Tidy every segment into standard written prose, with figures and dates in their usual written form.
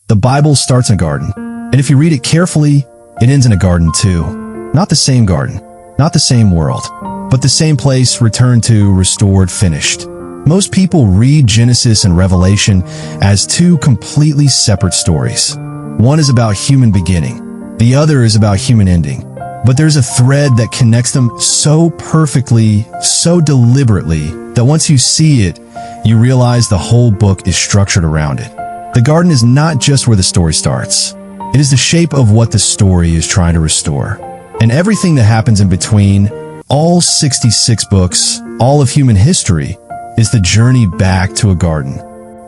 The Bible starts in a garden, and if you read it carefully, it ends in a garden too. Not the same garden, not the same world, but the same place returned to, restored, finished. Most people read Genesis and Revelation as two completely separate stories. One is about human beginning, the other is about human ending. But there's a thread that connects them so perfectly, so deliberately, that once you see it, you realize the whole book is structured around it. The garden is not just where the story starts. It is the shape of what the story is trying to restore. And everything that happens in between, all 66 books, all of human history, is the journey back to a garden.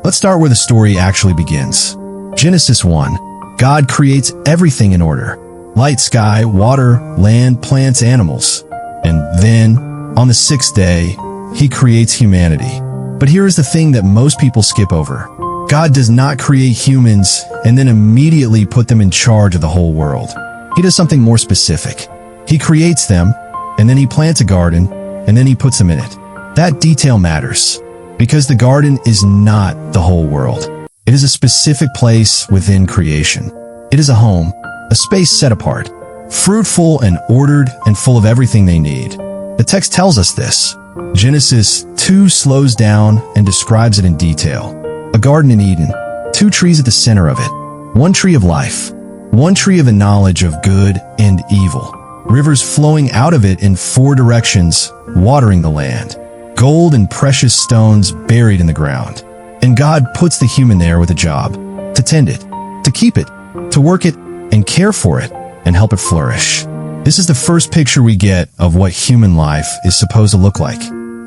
Let's start where the story actually begins. Genesis 1. God creates everything in order. Light, sky, water, land, plants, animals. And then, on the sixth day, He creates humanity. But here is the thing that most people skip over. God does not create humans and then immediately put them in charge of the whole world. He does something more specific. He creates them, and then He plants a garden, and then He puts them in it. That detail matters, because the garden is not the whole world. It is a specific place within creation. It is a home, a space set apart, fruitful and ordered and full of everything they need. The text tells us this. Genesis 2 slows down and describes it in detail. A garden in Eden, 2 trees at the center of it, 1 tree of life, 1 tree of the knowledge of good and evil, rivers flowing out of it in 4 directions, watering the land, gold and precious stones buried in the ground. And God puts the human there with a job, to tend it, to keep it, to work it, and care for it, and help it flourish. This is the first picture we get of what human life is supposed to look like.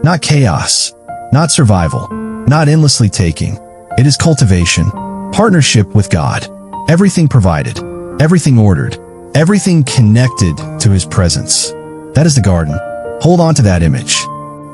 Not chaos, not survival, not endlessly taking. It is cultivation, partnership with God, everything provided, everything ordered, everything connected to His presence. That is the garden. Hold on to that image.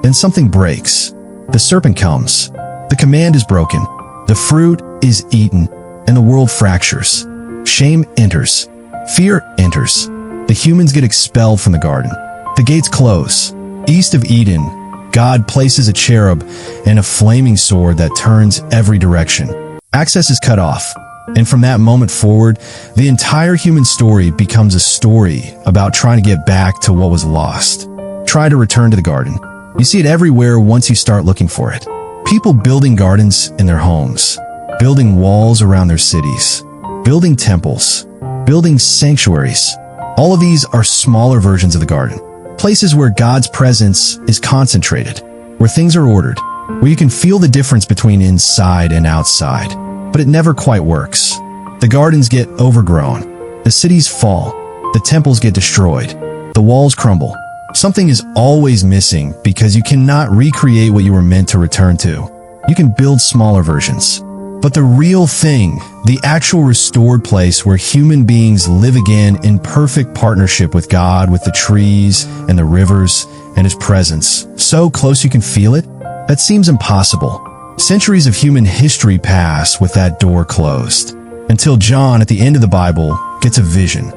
Then something breaks. The serpent comes. The command is broken. The fruit is eaten, and the world fractures. Shame enters. Fear enters. The humans get expelled from the garden. The gates close. East of Eden, God places a cherub and a flaming sword that turns every direction. Access is cut off. And from that moment forward, the entire human story becomes a story about trying to get back to what was lost. Try to return to the garden. You see it everywhere once you start looking for it. People building gardens in their homes, building walls around their cities, building temples, building sanctuaries. All of these are smaller versions of the garden. Places where God's presence is concentrated, where things are ordered, where you can feel the difference between inside and outside. But it never quite works. The gardens get overgrown. The cities fall. The temples get destroyed. The walls crumble. Something is always missing because you cannot recreate what you were meant to return to. You can build smaller versions. But the real thing, the actual restored place where human beings live again in perfect partnership with God, with the trees and the rivers and His presence, so close you can feel it, that seems impossible. Centuries of human history pass with that door closed, until John, at the end of the Bible, gets a vision.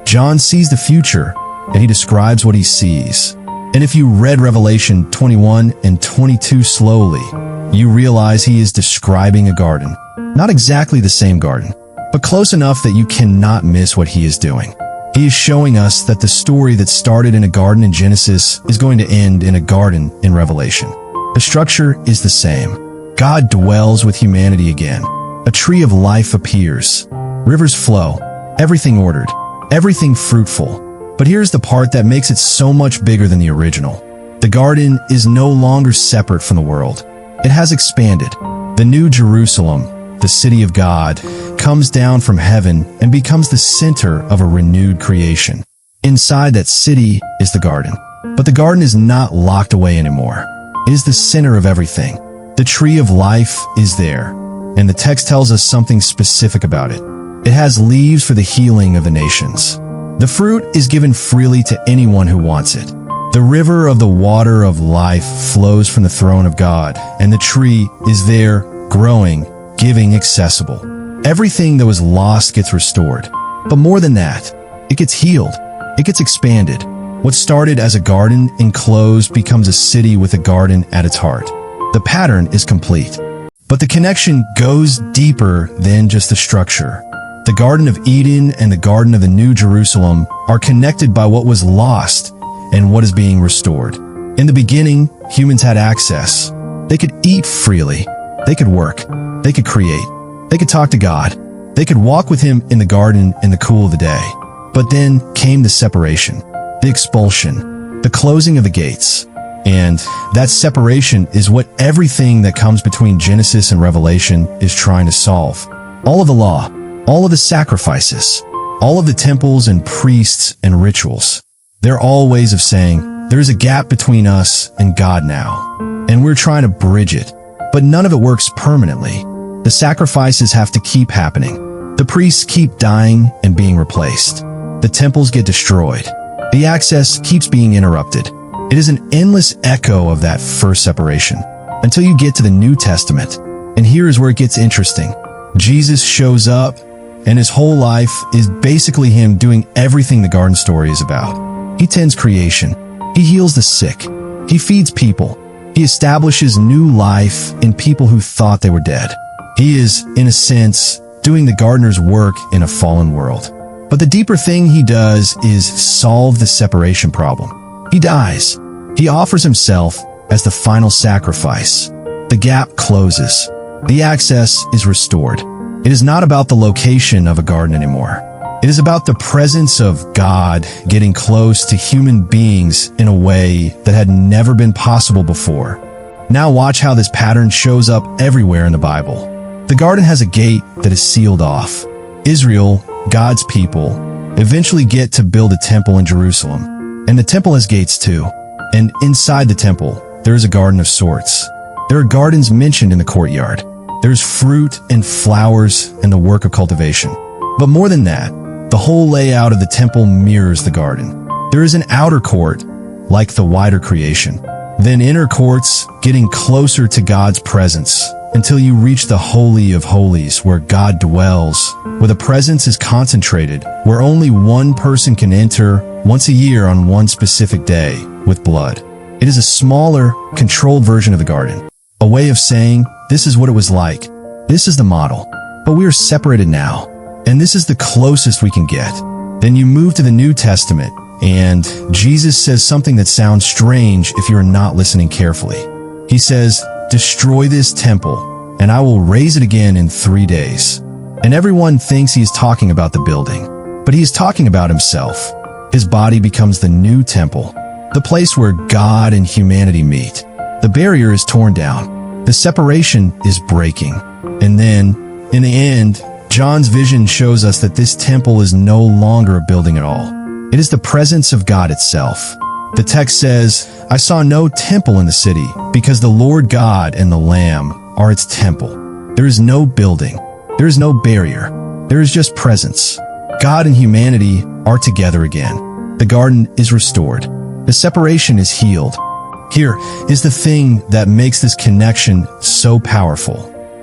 John sees the future, and he describes what he sees. And if you read Revelation 21 and 22 slowly, you realize he is describing a garden. Not exactly the same garden, but close enough that you cannot miss what he is doing. He is showing us that the story that started in a garden in Genesis is going to end in a garden in Revelation. The structure is the same. God dwells with humanity again. A tree of life appears. Rivers flow. Everything ordered. Everything fruitful. But here's the part that makes it so much bigger than the original. The garden is no longer separate from the world. It has expanded. The New Jerusalem, the city of God, comes down from heaven and becomes the center of a renewed creation. Inside that city is the garden. But the garden is not locked away anymore. It is the center of everything. The tree of life is there, and the text tells us something specific about it. It has leaves for the healing of the nations. The fruit is given freely to anyone who wants it. The river of the water of life flows from the throne of God, and the tree is there, growing, giving, accessible. Everything that was lost gets restored. But more than that, it gets healed. It gets expanded. What started as a garden enclosed becomes a city with a garden at its heart. The pattern is complete. But the connection goes deeper than just the structure. The Garden of Eden and the Garden of the New Jerusalem are connected by what was lost and what is being restored. In the beginning, humans had access. They could eat freely. They could work. They could create. They could talk to God. They could walk with Him in the garden in the cool of the day. But then came the separation, the expulsion, the closing of the gates. And that separation is what everything that comes between Genesis and Revelation is trying to solve. All of the law, all of the sacrifices, all of the temples and priests and rituals, they're all ways of saying there's a gap between us and God now, and we're trying to bridge it. But none of it works permanently. The sacrifices have to keep happening. The priests keep dying and being replaced. The temples get destroyed. The access keeps being interrupted. It is an endless echo of that first separation until you get to the New Testament. And here is where it gets interesting. Jesus shows up, and His whole life is basically Him doing everything the garden story is about. He tends creation. He heals the sick. He feeds people. He establishes new life in people who thought they were dead. He is, in a sense, doing the gardener's work in a fallen world. But the deeper thing He does is solve the separation problem. He dies. He offers Himself as the final sacrifice. The gap closes. The access is restored. It is not about the location of a garden anymore. It is about the presence of God getting close to human beings in a way that had never been possible before. Now watch how this pattern shows up everywhere in the Bible. The garden has a gate that is sealed off. Israel, God's people, eventually get to build a temple in Jerusalem. And the temple has gates too. And inside the temple, there is a garden of sorts. There are gardens mentioned in the courtyard. There's fruit and flowers and the work of cultivation. But more than that, the whole layout of the temple mirrors the garden. There is an outer court, like the wider creation. Then inner courts, getting closer to God's presence, until you reach the Holy of Holies, where God dwells, where the presence is concentrated, where only one person can enter once a year on one specific day with blood. It is a smaller, controlled version of the garden, a way of saying, this is what it was like. This is the model. But we are separated now, and this is the closest we can get. Then you move to the New Testament, and Jesus says something that sounds strange if you're not listening carefully. He says, destroy this temple, and I will raise it again in 3 days. And everyone thinks he is talking about the building, but he is talking about himself. His body becomes the new temple, the place where God and humanity meet. The barrier is torn down. The separation is breaking. And then, in the end, John's vision shows us that this temple is no longer a building at all. It is the presence of God itself. The text says, I saw no temple in the city, because the Lord God and the Lamb are its temple. There is no building. There is no barrier. There is just presence. God and humanity are together again. The garden is restored. The separation is healed. Here is the thing that makes this connection so powerful.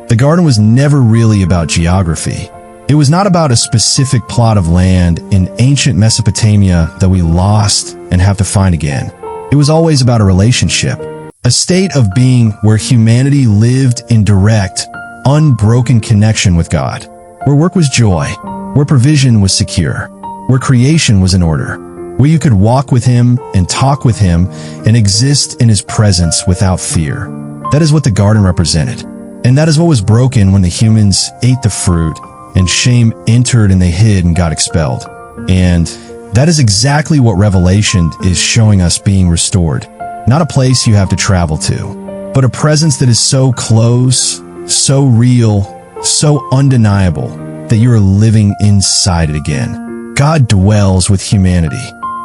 The garden was never really about geography. It was not about a specific plot of land in ancient Mesopotamia that we lost and have to find again. It was always about a relationship, a state of being where humanity lived in direct, unbroken connection with God, where work was joy, where provision was secure, where creation was in order, where you could walk with Him and talk with Him and exist in His presence without fear. That is what the garden represented. And that is what was broken when the humans ate the fruit and shame entered and they hid and got expelled. And that is exactly what Revelation is showing us being restored. Not a place you have to travel to, but a presence that is so close, so real, so undeniable that you are living inside it again. God dwells with humanity.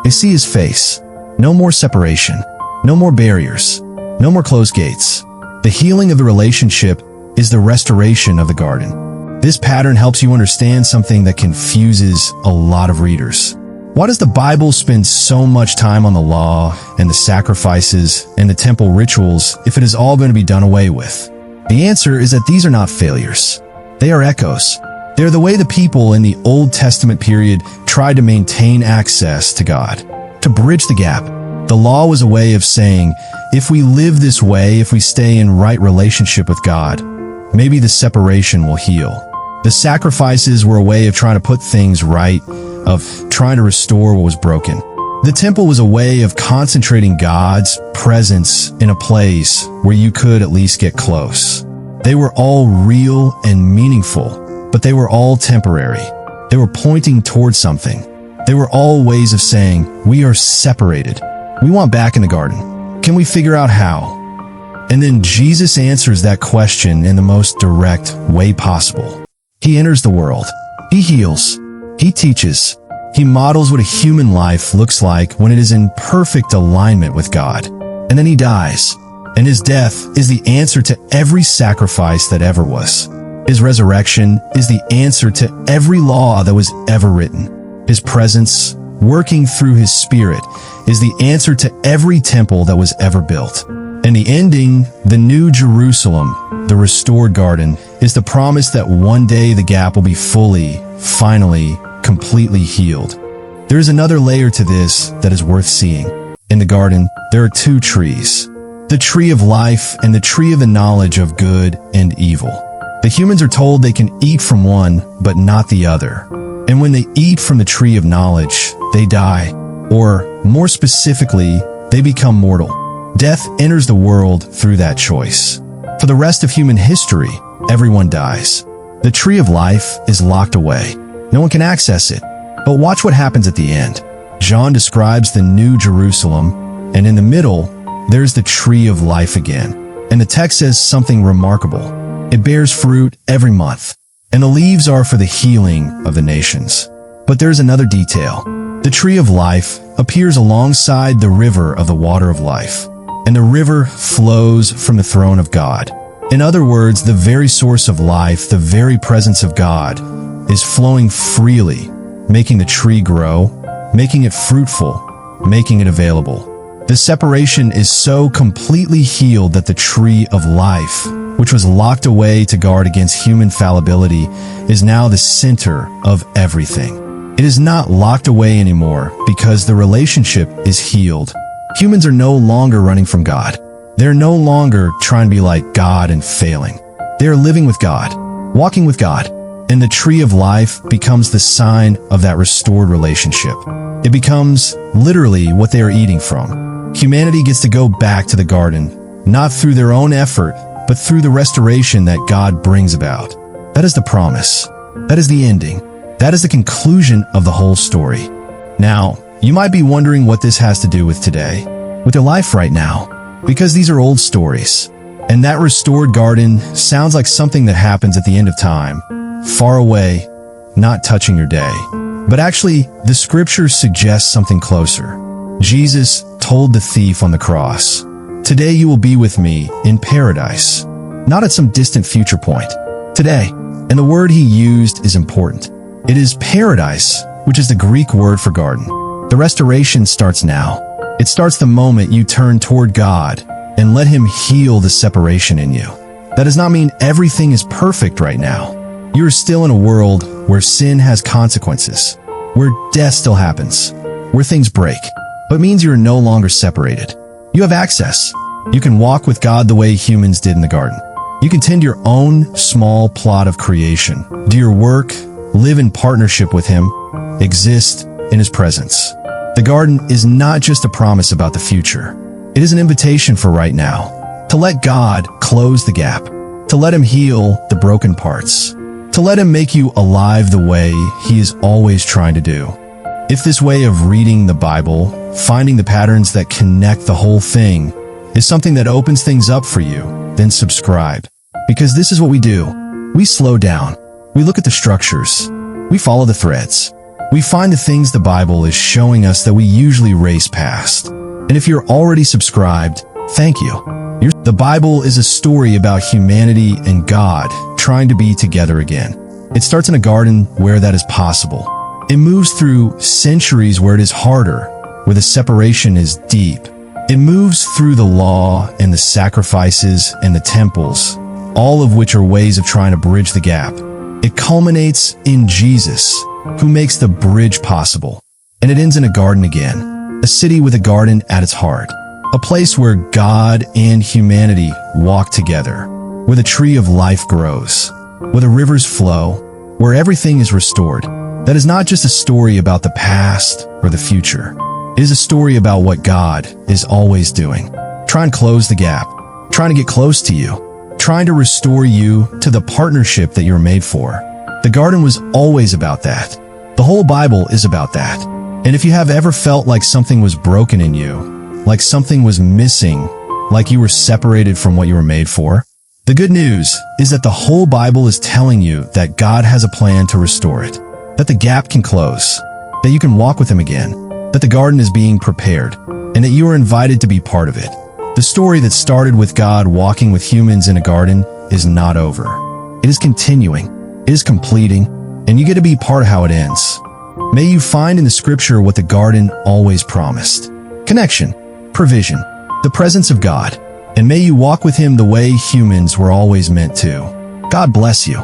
They see His face. No more separation. No more barriers. No more closed gates. The healing of the relationship is the restoration of the garden. This pattern helps you understand something that confuses a lot of readers. Why does the Bible spend so much time on the law and the sacrifices and the temple rituals if it is all going to be done away with? The answer is that these are not failures. They are echoes. They are the way the people in the Old Testament period tried to maintain access to God, to bridge the gap. The law was a way of saying, if we live this way, if we stay in right relationship with God, maybe the separation will heal. The sacrifices were a way of trying to put things right, of trying to restore what was broken. The temple was a way of concentrating God's presence in a place where you could at least get close. They were all real and meaningful, but they were all temporary. They were pointing towards something. They were all ways of saying, we are separated. We want back in the garden. Can we figure out how? And then Jesus answers that question in the most direct way possible. He enters the world. He heals. He teaches. He models what a human life looks like when it is in perfect alignment with God. And then he dies. And his death is the answer to every sacrifice that ever was. His resurrection is the answer to every law that was ever written. His presence, working through his Spirit, is the answer to every temple that was ever built. And the ending, the New Jerusalem, the restored garden, is the promise that one day the gap will be fully, finally, completely healed. There is another layer to this that is worth seeing. In the garden, there are two trees. The tree of life and the tree of the knowledge of good and evil. The humans are told they can eat from one, but not the other. And when they eat from the tree of knowledge, they die. Or, more specifically, they become mortal. Death enters the world through that choice. For the rest of human history, everyone dies. The tree of life is locked away. No one can access it. But watch what happens at the end. John describes the New Jerusalem, and in the middle, there's the tree of life again. And the text says something remarkable. It bears fruit every month, and the leaves are for the healing of the nations. But there's another detail. The tree of life appears alongside the river of the water of life, and the river flows from the throne of God. In other words, the very source of life, the very presence of God, is flowing freely, making the tree grow, making it fruitful, making it available. The separation is so completely healed that the tree of life, which was locked away to guard against human fallibility, is now the center of everything. It is not locked away anymore because the relationship is healed. Humans are no longer running from God. They're no longer trying to be like God and failing. They are living with God, walking with God, and the tree of life becomes the sign of that restored relationship. It becomes literally what they are eating from. Humanity gets to go back to the garden, not through their own effort, but through the restoration that God brings about. That is the promise. That is the ending. That is the conclusion of the whole story. Now, you might be wondering what this has to do with today, with your life right now, because these are old stories. And that restored garden sounds like something that happens at the end of time, far away, not touching your day. But actually, the scriptures suggest something closer. Jesus told the thief on the cross, "Today you will be with me in paradise," not at some distant future point. Today. And the word he used is important. It is paradise, which is the Greek word for garden. The restoration starts now. It starts the moment you turn toward God and let him heal the separation in you. That does not mean everything is perfect right now. You are still in a world where sin has consequences, where death still happens, where things break, but it means you are no longer separated. You have access. You can walk with God the way humans did in the garden. You can tend your own small plot of creation, do your work, live in partnership with him, exist in his presence. The garden is not just a promise about the future. It is an invitation for right now, to let God close the gap, to let him heal the broken parts, to let him make you alive the way he is always trying to do. If this way of reading the Bible, finding the patterns that connect the whole thing, is something that opens things up for you, then subscribe. Because this is what we do. We slow down. We look at the structures. We follow the threads. We find the things the Bible is showing us that we usually race past. And if you're already subscribed, thank you. The Bible is a story about humanity and God trying to be together again. It starts in a garden where that is possible. It moves through centuries where it is harder, where the separation is deep. It moves through the law and the sacrifices and the temples, all of which are ways of trying to bridge the gap. It culminates in Jesus, who makes the bridge possible. And it ends in a garden again, a city with a garden at its heart, a place where God and humanity walk together. where the tree of life grows, where the rivers flow, where everything is restored. That is not just a story about the past or the future. It is a story about what God is always doing, trying to close the gap, trying to get close to you, trying to restore you to the partnership that you're made for. The garden was always about that. The whole Bible is about that. And if you have ever felt like something was broken in you, like something was missing, like you were separated from what you were made for, the good news is that the whole Bible is telling you that God has a plan to restore it, that the gap can close, that you can walk with Him again, that the garden is being prepared, and that you are invited to be part of it. The story that started with God walking with humans in a garden is not over. It is continuing, it is completing, and you get to be part of how it ends. May you find in the scripture what the garden always promised: connection, provision, the presence of God, and may you walk with Him the way humans were always meant to. God bless you.